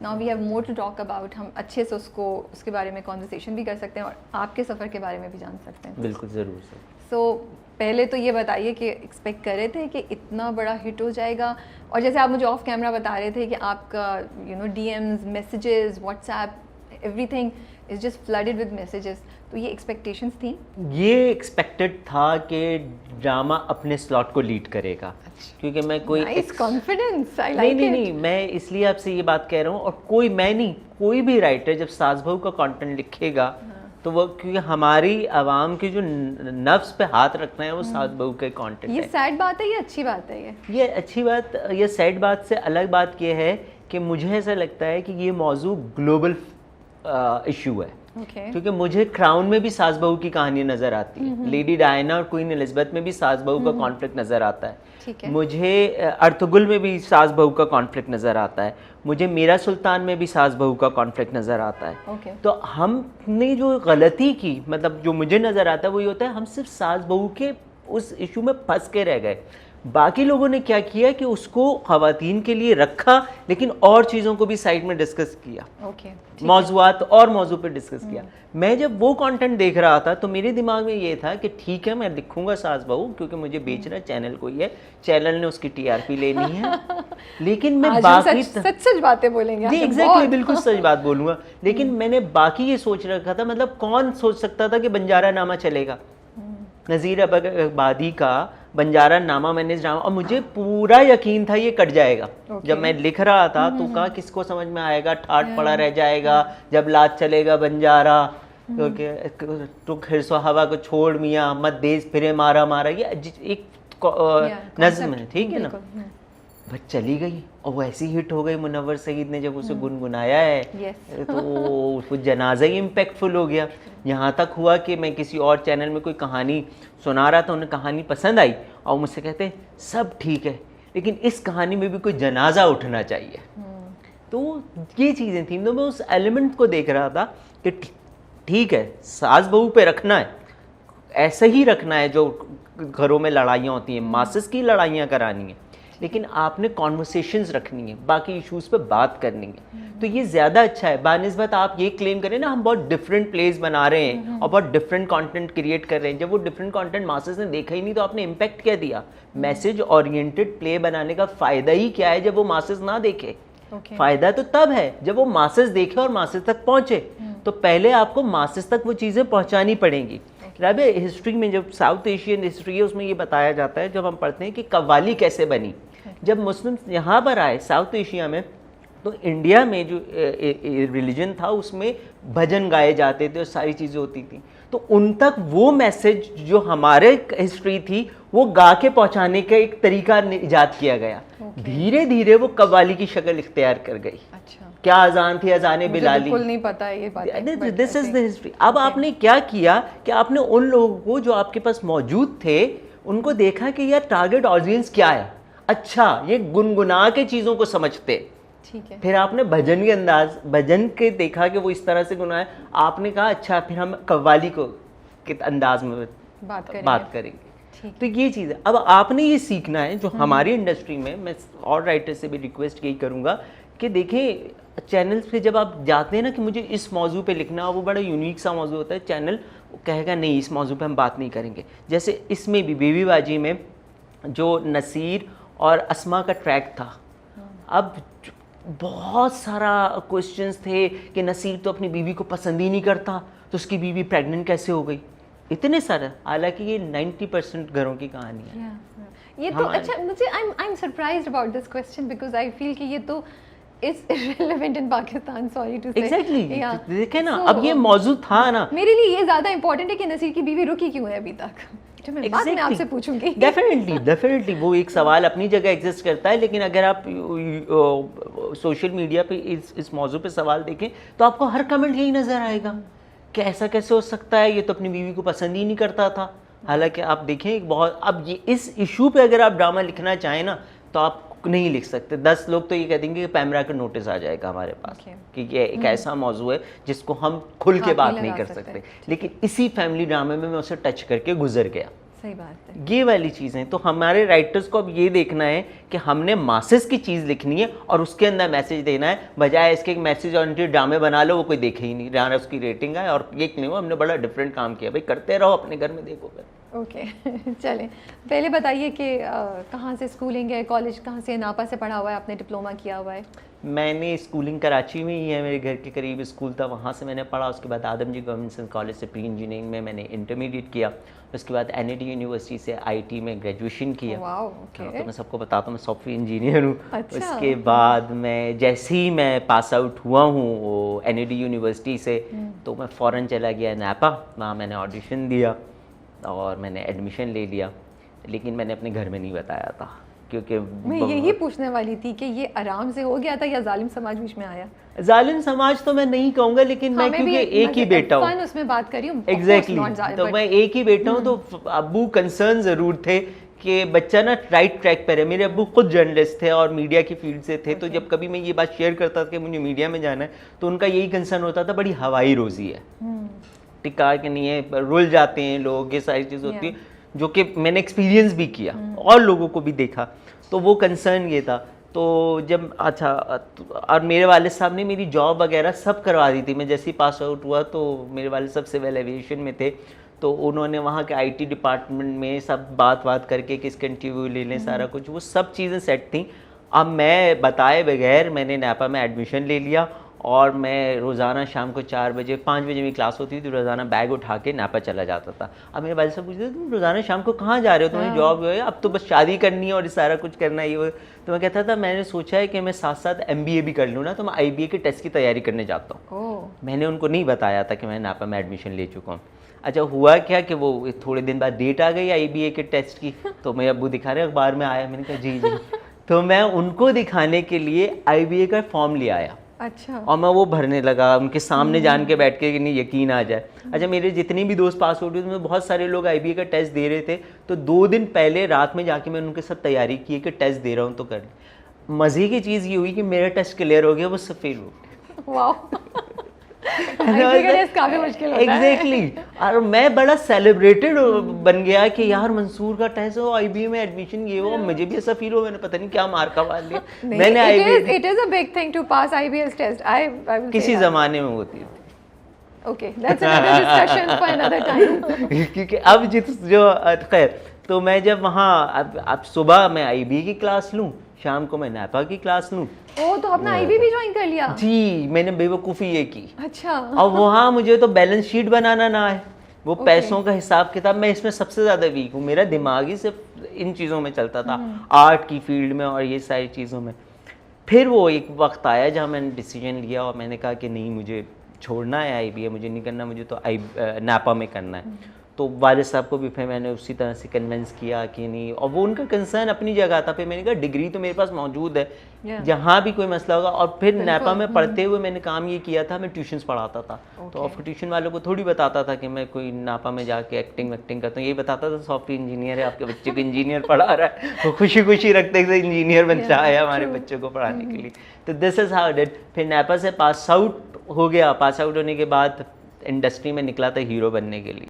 Now we have more to talk about, हम अच्छे से उसके बारे में कॉन्वर्सेशन भी कर सकते हैं और आपके सफ़र के बारे में भी जान सकते हैं। बिल्कुल, ज़रूर सर। सो पहले तो ये बताइए कि एक्सपेक्ट कर रहे थे कि इतना बड़ा हिट हो जाएगा, और जैसे आप मुझे ऑफ कैमरा बता रहे थे कि आपका DMs, messages, WhatsApp, everything is just flooded with messages, तो ये एक्सपेक्टेशंस थी? ये एक्सपेक्टेड था कि ड्रामा अपने स्लॉट को लीड करेगा। क्योंकि मैं कोई कॉन्फिडेंस, आई लाइक इट। नहीं, मैं इसलिए आपसे ये बात कह रहा हूँ, और कोई भी राइटर जब सास बहू का कंटेंट लिखेगा तो वो, क्योंकि हमारी आवाम के जो नफ्स पे हाथ रखना है वो सास बहू के कंटेंट है। ये सैड बात है या अच्छी बात है? ये अच्छी बात, ये सैड बात से अलग बात ये है कि मुझे ऐसा लगता है कि ये मौजू ग्लोबल इशू है। क्योंकि मुझे क्राउन में भी सास बहू की कहानी नजर आती है, लेडी डायना और क्वीन एलिजाबेथ में भी सास बहू का कॉन्फ्लिक्ट नजर आता है, मुझे अर्तुगरुल में भी सास बहू का कॉन्फ्लिक्ट नजर आता है, मुझे मीरा सुल्तान में भी सास बहू का कॉन्फ्लिक्ट नजर आता है। तो हमने जो गलती की, मतलब जो मुझे नजर आता है वो ये होता है, हम सिर्फ सास बहू के उस इशू में फंस के रह गए। बाकी लोगों ने क्या किया कि उसको ख़वातीन के लिए रखा, लेकिन और चीज़ों को भी साइड में डिस्कस किया, मौजूआत और मौजू पे डिस्कस किया। मैं जब वो कंटेंट देख रहा था तो मेरे दिमाग में ये था कि ठीक है, मैं लिखूंगा सास बहू, क्योंकि मुझे बेचना चैनल को ही है, चैनल ने उसकी TRP लेनी है। लेकिन मैं बाकी सच बातें बोलेंगे जी, एग्जैक्टली, बिल्कुल सच बात बोलूँगा। लेकिन मैंने बाकी ये सोच रखा था, मतलब कौन सोच सकता था कि बंजारा नामा चलेगा, नज़ीर आबादी का बंजारा नामा, मैंने ड्रामा, और मुझे पूरा यकीन था ये कट जाएगा। जब मैं लिख रहा था तो कहा किसको समझ में आएगा, ठाट पड़ा रह जाएगा, जब लात चलेगा बंजारा तो खिरसो हवा को छोड़ मियाँ मत देश फिरे मारा मारा, ये एक नज़्म है, ठीक है ना। बस चली गई और वो ऐसी हिट हो गई, मुनव्वर सईद ने जब उसे गुनगुनाया है तो वो जनाजा ही इम्पैक्टफुल हो गया। यहाँ तक हुआ कि मैं किसी और चैनल में कोई कहानी सुना रहा था, उन्हें कहानी पसंद आई और मुझसे कहते सब ठीक है लेकिन इस कहानी में भी कोई जनाजा उठना चाहिए। तो ये चीज़ें थी, तो मैं उस एलिमेंट को देख रहा था कि ठीक है, सास बहू पे रखना है, ऐसे ही रखना है, जो घरों में लड़ाइयाँ होती हैं, मासेस की लड़ाइयाँ करानी है, लेकिन आपने कॉन्वर्सेशंस रखनी है, बाकी इश्यूज पे बात करनी है। तो ये ज़्यादा अच्छा है बानिस्बत आप ये क्लेम करें ना हम बहुत डिफरेंट प्लेस बना रहे हैं और बहुत डिफरेंट कंटेंट क्रिएट कर रहे हैं, जब वो डिफरेंट कंटेंट मासेस ने देखा ही नहीं तो आपने इम्पैक्ट क्या दिया। मैसेज ओरिएंटेड प्ले बनाने का फ़ायदा ही क्या है जब वो मासेस ना देखे? फ़ायदा तो तब है जब वो मासेस देखे और मासेस तक पहुँचे। तो पहले आपको मासेस तक वो चीज़ें पहुँचानी पड़ेंगी। राबे, हिस्ट्री में जब साउथ एशियन हिस्ट्री है उसमें ये बताया जाता है, जब हम पढ़ते हैं कि कव्वाली कैसे बनी, जब मुस्लिम यहाँ पर आए साउथ एशिया में, तो इंडिया में जो रिलीजन था उसमें भजन गाए जाते थे और सारी चीज़ें होती थी, तो उन तक वो मैसेज जो हमारे हिस्ट्री थी वो गा के पहुँचाने का एक तरीका इजाद किया गया। धीरे धीरे वो कव्वाली की शक्ल इख्तियार कर गई। अच्छा, क्या अजान थी, अजाने बिलाली, बिल्कुल नहीं पता है ये बात। This is the history. अब आपने क्या किया कि आपने उन लोगों को जो आपके पास मौजूद थे उनको देखा कि यार टारगेट ऑडियंस क्या है, अच्छा ये गुनगुना के चीज़ों को समझते, ठीक है। फिर आपने भजन के अंदाज, भजन के देखा कि वो इस तरह से गुनाए, आपने कहा अच्छा फिर हम कव्वाली को के अंदाज में बात करेंगे। तो ये चीज़ है। अब आपने ये सीखना है जो हमारी इंडस्ट्री में, मैं और राइटर से भी रिक्वेस्ट यही करूँगा कि देखें चैनल्स पे जब आप जाते हैं ना कि मुझे इस मौजू पे लिखना, वो बड़ा यूनिक सा मौजू होता है, चैनल कहेगा नहीं इस मौजू पे हम बात नहीं करेंगे। जैसे इसमें भी बेबीबाजी में जो नसीर और अस्मा का ट्रैक था, अब बहुत सारा क्वेश्चंस थे कि नसीर तो अपनी बीवी को पसंद ही नहीं करता तो उसकी बीवी प्रेग्नेंट कैसे हो गई, इतने सारे। हालांकि ये 90% घरों की कहानी है। ये तो अच्छा, मुझे I am surprised about this question because I feel कि ये तो is irrelevant in Pakistan, sorry to say. Exactly, देखे ना, अब ये मौजूद था ना, मेरे लिए ये ज़्यादा इंपॉर्टेंट है कि नसीर की बीवी रुकी क्यों है अभी तक, जो मैं बाद में आपसे पूछूंगी। डेफिनेटली वो एक सवाल अपनी जगह एग्जिस्ट करता है, लेकिन अगर आप सोशल मीडिया पे इस मौजू पे सवाल देखें तो आपको हर कमेंट यही नज़र आएगा कि ऐसा कैसे हो सकता है, ये तो अपनी बीवी को पसंद ही नहीं करता था। हालांकि आप देखें बहुत, अब ये इस इशू पे अगर आप ड्रामा लिखना चाहें ना तो आप नहीं लिख सकते। 10 लोग तो ये कह देंगे कि पैमरा का नोटिस आ जाएगा हमारे पास कि ये एक ऐसा मौजू है जिसको हम खुल के बात नहीं कर सकते। लेकिन इसी फैमिली ड्रामे में मैं उसे टच करके गुजर गया। सही बात है। ये वाली चीज़ें तो हमारे राइटर्स को अब ये देखना है कि हमने मासेस की चीज़ लिखनी है और उसके अंदर मैसेज देना है, बजाय इसके मैसेज और ड्रामे बना लो वो कोई देखे ही नहीं, जहाँ उसकी रेटिंग आए और ये नहीं हो। हमने बड़ा डिफरेंट काम किया भाई, करते रहो अपने घर में, देखो फिर। ओके चलें, पहले बताइए कि कहाँ से स्कूलिंग है, कॉलेज कहाँ से? नापा से पढ़ा हुआ है आपने, डिप्लोमा किया हुआ है? मैंने स्कूलिंग कराची में ही है, मेरे घर के करीब स्कूल था, वहाँ से मैंने पढ़ा। उसके बाद आदमजी गवर्नमेंट कॉलेज से प्री इंजीनियरिंग में मैंने इंटरमीडिएट किया। उसके बाद NIT यूनिवर्सिटी से IT में ग्रेजुएशन किया। Wow, okay. तो मैं सबको बताता हूँ मैं सॉफ्टवेयर इंजीनियर हूँ। अच्छा। उसके बाद मैं जैसे ही मैं पास आउट हुआ हूँ वो NIT यूनिवर्सिटी से, तो मैं फ़ौरन चला गया नापा। वहाँ मैंने ऑडिशन दिया और मैंने एडमिशन ले लिया, लेकिन मैंने अपने घर में नहीं बताया था, क्योंकि मैं यही पूछने वाली थी कि ये आराम से हो गया था या जालिम समाज बीच में आया? जालिम समाज तो मैं नहीं कहूँगा, लेकिन मैं क्योंकि एक ही बेटा हूँ, उसमें बात करी हूँ। एग्जैक्टली, तो मैं एक ही बेटा हूँ, तो अब्बू कंसर्न ज़रूर थे कि बच्चा ना राइट ट्रैक पर है। मेरे अब्बू खुद जर्नलिस्ट थे और मीडिया की फील्ड से थे, तो जब कभी मैं ये बात शेयर करता था कि मुझे मीडिया में जाना है, तो उनका यही कंसर्न होता था, बड़ी हवाई रोज़ी है, टिका के नहीं है, रुल जाते हैं लोग, ये सारी चीज़ होती है, जो कि मैंने एक्सपीरियंस भी किया और लोगों को भी देखा। तो वो कंसर्न ये था। तो जब अच्छा, और मेरे वालिद साहब ने मेरी जॉब वगैरह सब करवा दी थी। मैं जैसे ही पास आउट हुआ तो मेरे वालिद साहब सिविल एविएशन में थे, तो उन्होंने वहाँ के IT डिपार्टमेंट में सब बात करके किसका इंटरव्यू ले लें, सारा कुछ, वो सब चीज़ें सेट थी। अब मैं बताए बगैर मैंने नापा में एडमिशन ले लिया और मैं रोज़ाना शाम को 4 बजे 5 बजे मेरी क्लास होती थी, तो रोज़ाना बैग उठा के नापा चला जाता था। अब मेरे भाई साहब पूछते थे तुम रोज़ाना शाम को कहाँ जा रहे हो, तुम्हें जॉब है, अब तो बस शादी करनी है और सारा कुछ करना है ये। तो मैं कहता था मैंने सोचा है कि मैं साथ साथ MBA भी कर लूँ ना, तो मैं IBA के टेस्ट की तैयारी करने जाता हूँ। मैंने उनको नहीं बताया था कि मैं नापा में एडमिशन ले चुका हूँ। अच्छा हुआ क्या कि वो थोड़े दिन बाद डेट आ गई IBA के टेस्ट की, तो मेरे अब्बू दिखा रहे अखबार में आया, मैंने कहा जी जी। तो मैं उनको दिखाने के लिए IBA का फॉर्म ले आया। अच्छा। और मैं वो भरने लगा उनके सामने जान के बैठ के कि नहीं यकीन आ जाए। अच्छा मेरे जितनी भी दोस्त पास आउट हुए उसमें बहुत सारे लोग IBA का टेस्ट दे रहे थे, तो 2 दिन पहले रात में जाके मैंने उनके साथ तैयारी की कि टेस्ट दे रहा हूँ तो कर। मज़े की चीज़ ये हुई कि मेरा टेस्ट क्लियर हो गया, वो सब फेल हो गया। काफी मुश्किल होता है। एग्जैक्टली, और मैं बड़ा सेलिब्रेटेड बन गया कि यार मंसूर का टेस्ट हो, IBA में एडमिशन ये हो, मुझे भी ऐसा फील हो, मैंने पता नहीं क्या मार्का मार लिया। मैंने it is a big thing to pass IBS test. आई किसी जमाने में होती थी। Okay, that's another discussion for another time. क्योंकि अब जो खैर, तो मैं जब वहाँ अब सुबह मैं IBA की क्लास लूँ, शाम को मैं नापा की क्लास लूँ। ओ, तो आपने IB भी ज्वाइन कर लिया? जी, मैंने बेवकूफ़ी ये की। अच्छा। और वहाँ मुझे तो बैलेंस शीट बनाना ना है, वो पैसों का हिसाब किताब, मैं इसमें सबसे ज़्यादा वीक हूँ। मेरा दिमाग ही सिर्फ इन चीज़ों में चलता था, आर्ट की फील्ड में और ये सारी चीज़ों में। फिर वो एक वक्त आया जहाँ मैंने डिसीजन लिया और मैंने कहा कि नहीं, मुझे छोड़ना है IBA, मुझे नहीं करना, मुझे तो नापा में करना है। तो वालिद साहब को भी फिर मैंने उसी तरह से कन्विंस किया कि नहीं, और वो उनका कंसर्न अपनी जगह था। फिर मैंने कहा डिग्री तो मेरे पास मौजूद है, जहाँ भी कोई मसला होगा। और फिर नापा में पढ़ते हुए मैंने काम ये किया था, मैं ट्यूशन्स पढ़ाता था। तो और ट्यूशन वालों को थोड़ी बताता था कि मैं कोई नापा में जाके एक्टिंग करता हूँ, यही बताता था सॉफ्टवेयर इंजीनियर है, आपके बच्चे को इंजीनियर पढ़ा रहा है, वो खुशी खुशी रखते थे इंजीनियर बन रहा है हमारे बच्चों को पढ़ाने के लिए। तो दिस इज़ हाउ डिड। फिर नापा से पास आउट हो गया। पास आउट होने के बाद इंडस्ट्री में निकला था हीरो बनने के लिए।